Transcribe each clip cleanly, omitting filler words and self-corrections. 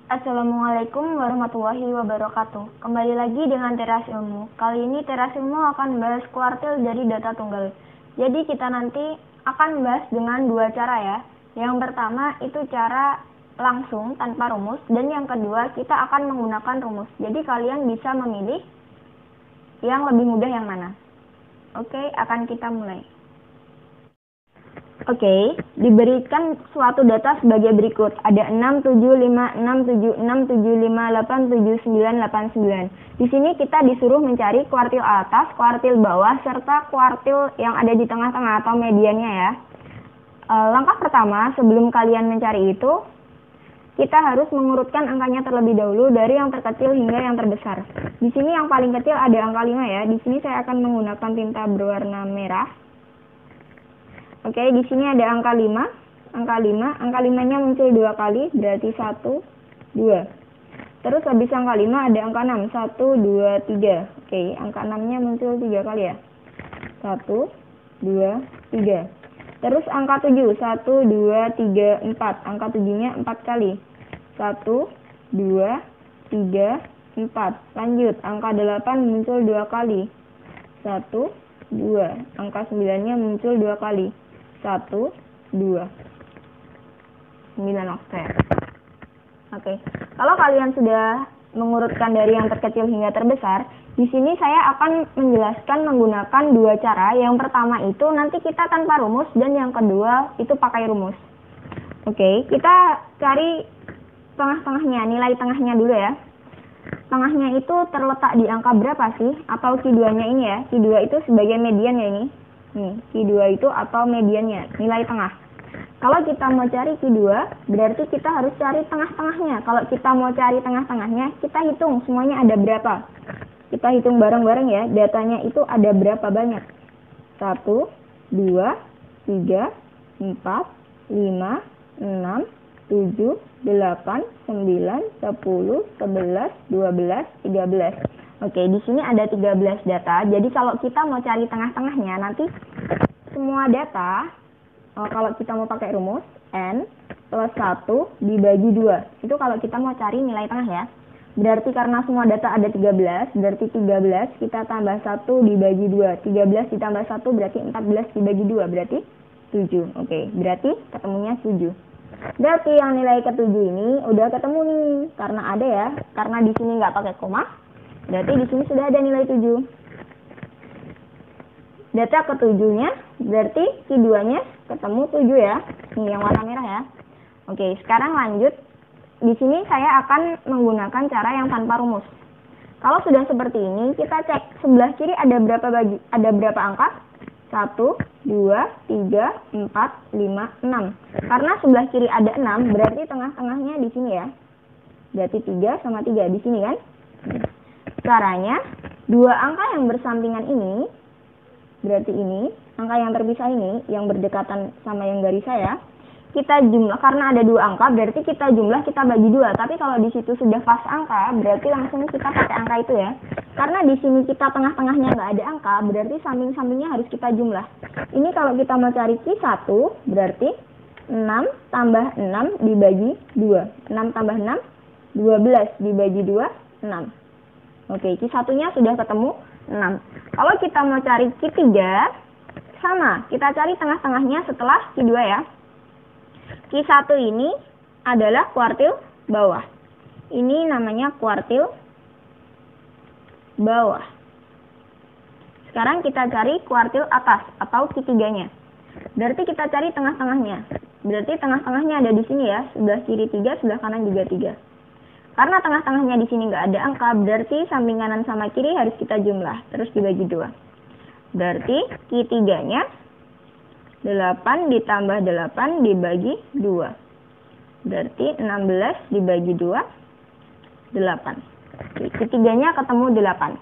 Assalamualaikum warahmatullahi wabarakatuh. Kembali lagi dengan Teras Ilmu. Kali ini Teras Ilmu akan bahas kuartil dari data tunggal. Jadi kita nanti akan bahas dengan dua cara ya. Yang pertama itu cara langsung tanpa rumus, dan yang kedua kita akan menggunakan rumus. Jadi kalian bisa memilih yang lebih mudah yang mana. Oke, akan kita mulai. Oke, diberikan suatu data sebagai berikut. Ada 6, 7, 5, 6, 7, 6, 7, 5, 8, 7, 9, 8, 9. Di sini kita disuruh mencari kuartil atas, kuartil bawah, serta kuartil yang ada di tengah-tengah atau mediannya ya. Langkah pertama, sebelum kalian mencari itu, kita harus mengurutkan angkanya terlebih dahulu dari yang terkecil hingga yang terbesar. Di sini yang paling kecil ada angka 5 ya. Di sini saya akan menggunakan tinta berwarna merah. Oke, di sini ada angka 5. Angka 5-nya muncul 2 kali, berarti 1, 2. Terus habis angka 5 ada angka 6, 1, 2, 3. Oke, angka 6-nya muncul 3 kali ya. 1, 2, 3. Terus angka 7, 1, 2, 3, 4. Angka 7-nya 4 kali. 1, 2, 3, 4. Lanjut, angka 8 muncul 2 kali. 1, 2. Angka 9-nya muncul 2 kali. 1, 2. 9 oktav. Oke. Kalau kalian sudah mengurutkan dari yang terkecil hingga terbesar, di sini saya akan menjelaskan menggunakan dua cara. Yang pertama itu nanti kita tanpa rumus, dan yang kedua itu pakai rumus. Oke, kita cari tengah-tengahnya, nilai tengahnya dulu ya. Tengahnya itu terletak di angka berapa sih? Atau Q2-nya ini ya. Q2 itu sebagai median ya ini. Nih, Q2 itu atau mediannya, nilai tengah. Kalau kita mau cari Q2, berarti kita harus cari tengah-tengahnya. Kalau kita mau cari tengah-tengahnya, kita hitung semuanya ada berapa. Kita hitung bareng-bareng ya, datanya itu ada berapa banyak. 1, 2, 3, 4, 5, 6, 7, 8, 9, 10, 11, 12, 13. Oke, di sini ada 13 data. Jadi kalau kita mau cari tengah-tengahnya, nanti semua data, kalau kita mau pakai rumus, N plus 1 dibagi 2. Itu kalau kita mau cari nilai tengah ya. Berarti karena semua data ada 13, berarti 13 kita tambah 1 dibagi 2. 13 ditambah 1 berarti 14 dibagi 2, berarti 7. Oke, berarti ketemunya 7. Berarti yang nilai ke-7 ini udah ketemu nih. Karena ada ya, karena di sini nggak pakai koma. Berarti di sini sudah ada nilai 7. Data ke-7-nya berarti Q2-nya ketemu 7 ya. Ini yang warna merah ya. Oke, sekarang lanjut. Di sini saya akan menggunakan cara yang tanpa rumus. Kalau sudah seperti ini, kita cek sebelah kiri ada berapa angka? 1, 2, 3, 4, 5, 6. Karena sebelah kiri ada 6, berarti tengah-tengahnya di sini ya. Berarti 3 sama 3 di sini kan? Caranya, dua angka yang bersampingan ini, berarti ini, angka yang terpisah ini, yang berdekatan sama yang garis saya, kita jumlah, karena ada dua angka, berarti kita jumlah, kita bagi 2. Tapi kalau di situ sudah pas angka, berarti langsung kita pakai angka itu ya. Karena di sini kita tengah-tengahnya nggak ada angka, berarti samping-sampingnya harus kita jumlah. Ini kalau kita mau cari Q1, berarti 6 tambah 6 dibagi 2. 6 tambah 6, 12 dibagi 2, 6. Oke, Q1-nya sudah ketemu 6. Kalau kita mau cari Q3, sama. Kita cari tengah-tengahnya setelah Q2 ya. Q1 ini adalah kuartil bawah. Ini namanya kuartil bawah. Sekarang kita cari kuartil atas atau Q3-nya. Berarti kita cari tengah-tengahnya. Berarti tengah-tengahnya ada di sini ya. Sebelah kiri 3, sebelah kanan juga 3. Karena tengah-tengahnya di sini nggak ada angka, berarti samping kanan sama kiri harus kita jumlah, terus dibagi 2. Berarti Q3-nya 8 ditambah 8 dibagi 2. Berarti 16 dibagi 2, 8. Q3-nya ketemu 8.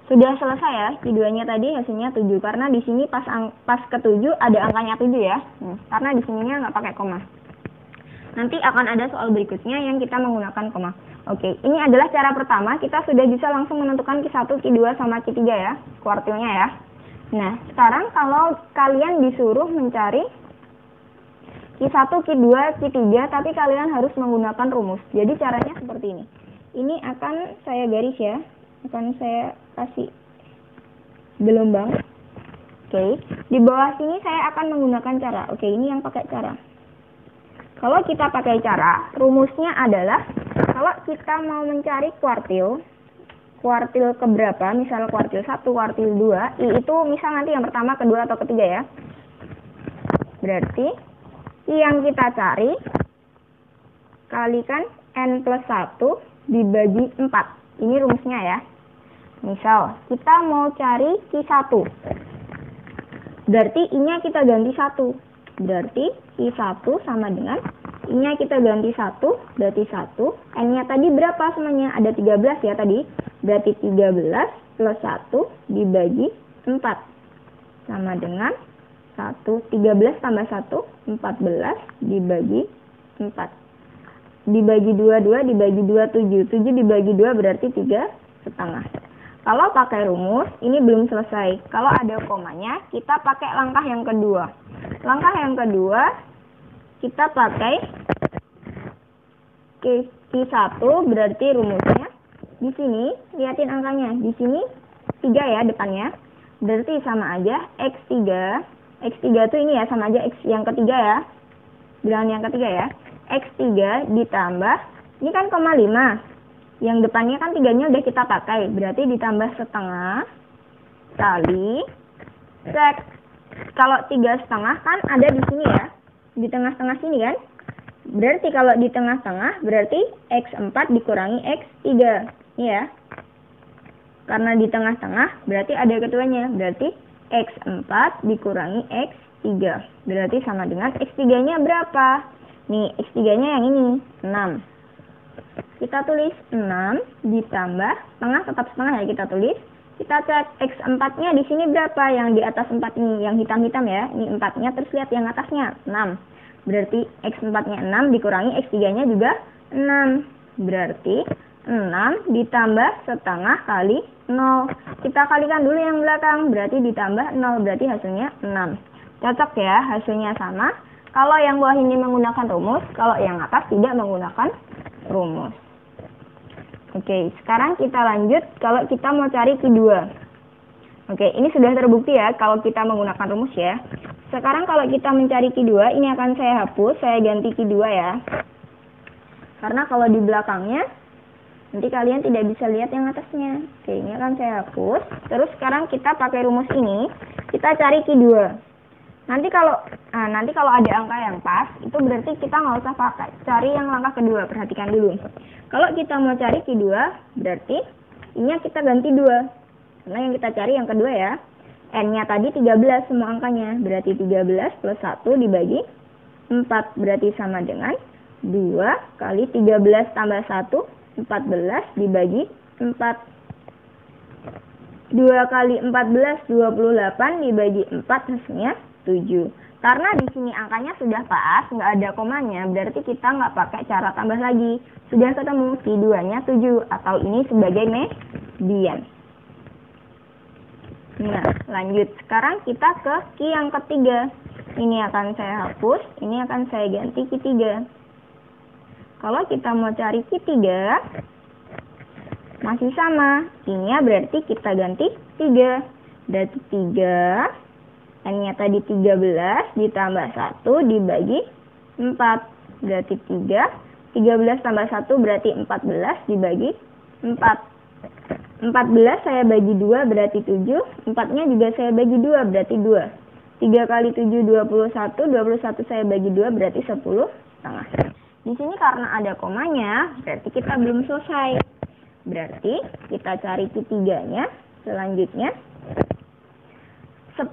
Sudah selesai ya, Q2-nya tadi hasilnya 7. Karena di sini pas ke-7 ada angkanya 7 ya. Karena di sininya nggak pakai koma. Nanti akan ada soal berikutnya yang kita menggunakan koma. Oke, ini adalah cara pertama. Kita sudah bisa langsung menentukan Q1, Q2, sama Q3 ya, kuartilnya ya. Nah, sekarang kalau kalian disuruh mencari Q1, Q2, Q3, tapi kalian harus menggunakan rumus. Jadi caranya seperti ini. Ini akan saya garis ya, akan saya kasih gelombang. Oke, di bawah sini saya akan menggunakan cara. Oke, ini yang pakai cara. Kalau kita pakai cara, rumusnya adalah kalau kita mau mencari kuartil keberapa, misal kuartil 1, kuartil 2, I itu misal nanti yang pertama, kedua, atau ketiga ya. Berarti I yang kita cari kalikan N plus 1 dibagi 4. Ini rumusnya ya. Misal kita mau cari Q1, berarti I-nya kita ganti 1. Berarti Q1 sama dengan I-nya kita ganti 1, berarti 1. N-nya tadi berapa semuanya? Ada 13 ya tadi. Berarti 13 plus 1 dibagi 4. Sama dengan 1. 13 tambah 1, 14 dibagi 4. Dibagi 2, 2 dibagi 2, 7. 7 dibagi 2 berarti 3,5. Kalau pakai rumus, ini belum selesai. Kalau ada komanya, kita pakai langkah yang kedua. Langkah yang kedua, kita pakai Q1, berarti rumusnya di sini, lihatin angkanya. Di sini 3 ya depannya. Berarti sama aja X3. X3 itu ini ya, sama aja X yang ketiga ya. Bilangan yang ketiga ya. X3 ditambah, ini kan 0,5. Yang depannya kan 3-nya udah kita pakai. Berarti ditambah setengah kali cek. Kalau 3,5 kan ada di sini ya. Di tengah-tengah sini kan. Berarti kalau di tengah-tengah berarti X4 dikurangi X3. Ini ya. Karena di tengah-tengah berarti ada ketuanya. Berarti X4 dikurangi X3. Berarti sama dengan X3-nya berapa? Nih, X3-nya yang ini, 6. Kita tulis 6 ditambah setengah, tetap setengah ya kita tulis. Kita cek X4-nya di sini berapa? Yang di atas 4 ini, yang hitam-hitam ya. Ini 4-nya, terus lihat yang atasnya 6. Berarti X4-nya 6 dikurangi X3-nya juga 6. Berarti 6 ditambah setengah kali 0. Kita kalikan dulu yang belakang, berarti ditambah 0, berarti hasilnya 6. Cocok ya, hasilnya sama. Kalau yang bawah ini menggunakan rumus, kalau yang atas tidak menggunakan rumus. Oke, sekarang kita lanjut kalau kita mau cari Q2. Oke, ini sudah terbukti ya kalau kita menggunakan rumus ya. Sekarang kalau kita mencari Q2, ini akan saya hapus, saya ganti Q2 ya. Karena kalau di belakangnya, nanti kalian tidak bisa lihat yang atasnya. Oke, ini akan saya hapus. Terus sekarang kita pakai rumus ini, kita cari Q2. Nanti kalau ada angka yang pas, itu berarti kita nggak usah pakai. Cari yang langkah kedua, perhatikan dulu. Kalau kita mau cari Q2, berarti I-nya kita ganti 2. Karena yang kita cari yang kedua ya. N-nya tadi 13 semua angkanya. Berarti 13 plus 1 dibagi 4. Berarti sama dengan 2 kali 13 tambah 1, 14 dibagi 4. 2 kali 14, 28 dibagi 4 hasilnya 7. Karena di sini angkanya sudah pas, nggak ada komanya, berarti kita nggak pakai cara tambah lagi. Sudah ketemu, Q2-nya 7, atau ini sebagai median. Nah, lanjut. Sekarang kita ke Q yang ketiga. Ini akan saya hapus, ini akan saya ganti Q3. Kalau kita mau cari Q3, masih sama. Q-nya berarti kita ganti 3. Berarti 3. N-nya tadi 13 ditambah 1 dibagi 4. Berarti 3. 13 tambah 1 berarti 14 dibagi 4. 14 saya bagi 2 berarti 7. 4-nya juga saya bagi 2 berarti 2. 3 kali 7, 21. 21 saya bagi 2 berarti 10,5. Di sini karena ada komanya, berarti kita belum selesai. Berarti kita cari Q3-nya selanjutnya. 10,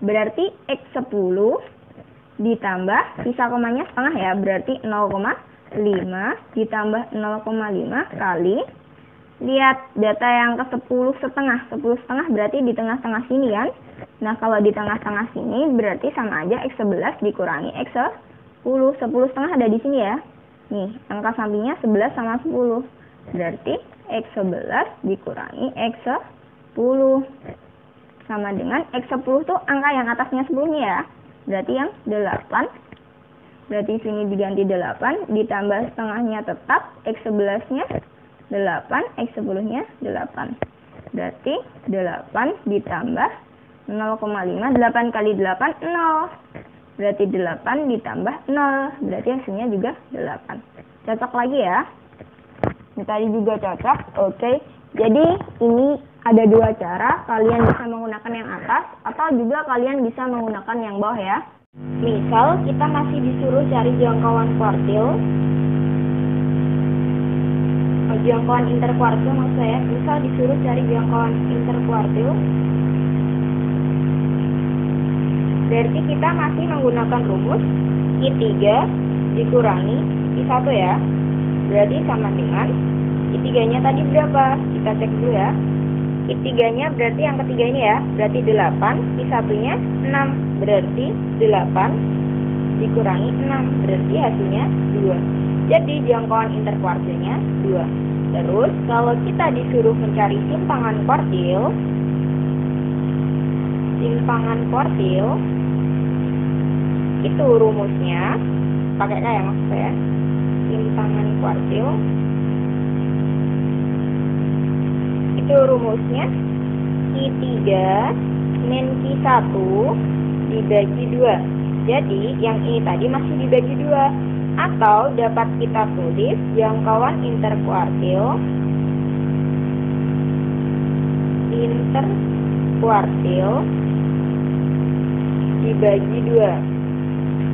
berarti X10 ditambah sisa komanya setengah ya, berarti 0,5 ditambah 0,5 kali, lihat data yang ke 10 setengah. 10 setengah berarti di tengah-tengah sini kan. Nah, kalau di tengah-tengah sini berarti sama aja X11 dikurangi X10. 10 setengah ada di sini ya. Nih, angka sampingnya 11 sama 10. Berarti X11 dikurangi X10. Sama dengan X10 tuh angka yang atasnya 10 nya ya. Berarti yang 8. berarti sini diganti 8, ditambah setengahnya tetap, X11-nya 8, X10-nya 8. Berarti 8 ditambah 0,5, 8 kali 8, 0. Berarti 8 ditambah 0, berarti hasilnya juga 8. Cocok lagi ya. Ini tadi juga cocok, oke. Jadi ini ada dua cara, kalian bisa menggunakan yang atas, atau juga kalian bisa menggunakan yang bawah ya. Misal kita masih disuruh cari jangkauan kuartil, jangkauan interkuartil maksud saya, misal disuruh cari jangkauan interkuartil, berarti kita masih menggunakan rumus I3 dikurangi I1 ya. Berarti sama dengan I3-nya tadi berapa? Kita cek dulu ya. I3-nya berarti yang ketiga ini ya, berarti 8, I1-nya 6, berarti 8 dikurangi 6, berarti hasilnya 2. Jadi jangkauan interkuartilnya 2. Terus kalau kita disuruh mencari simpangan kuartil, itu rumusnya pakai kayak maksud saya, simpangan kuartil itu rumusnya I3 min Q1 dibagi 2. Jadi yang ini tadi masih dibagi 2, atau dapat kita tulis jangkauan interkuartil dibagi 2.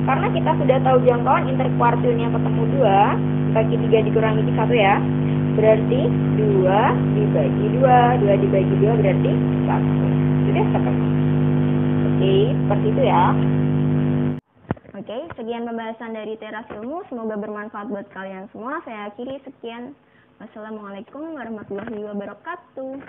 Karena kita sudah tahu jangkauan interkuartilnya ketemu 2, bagi 3 dikurangi 1 ya. Berarti 2 dibagi 2, 2 dibagi 2 berarti 1. Sudah ketemu. Oke, seperti itu ya. Oke, sekian pembahasan dari Teras Ilmu. Semoga bermanfaat buat kalian semua. Saya akhiri sekian. Wassalamualaikum warahmatullahi wabarakatuh.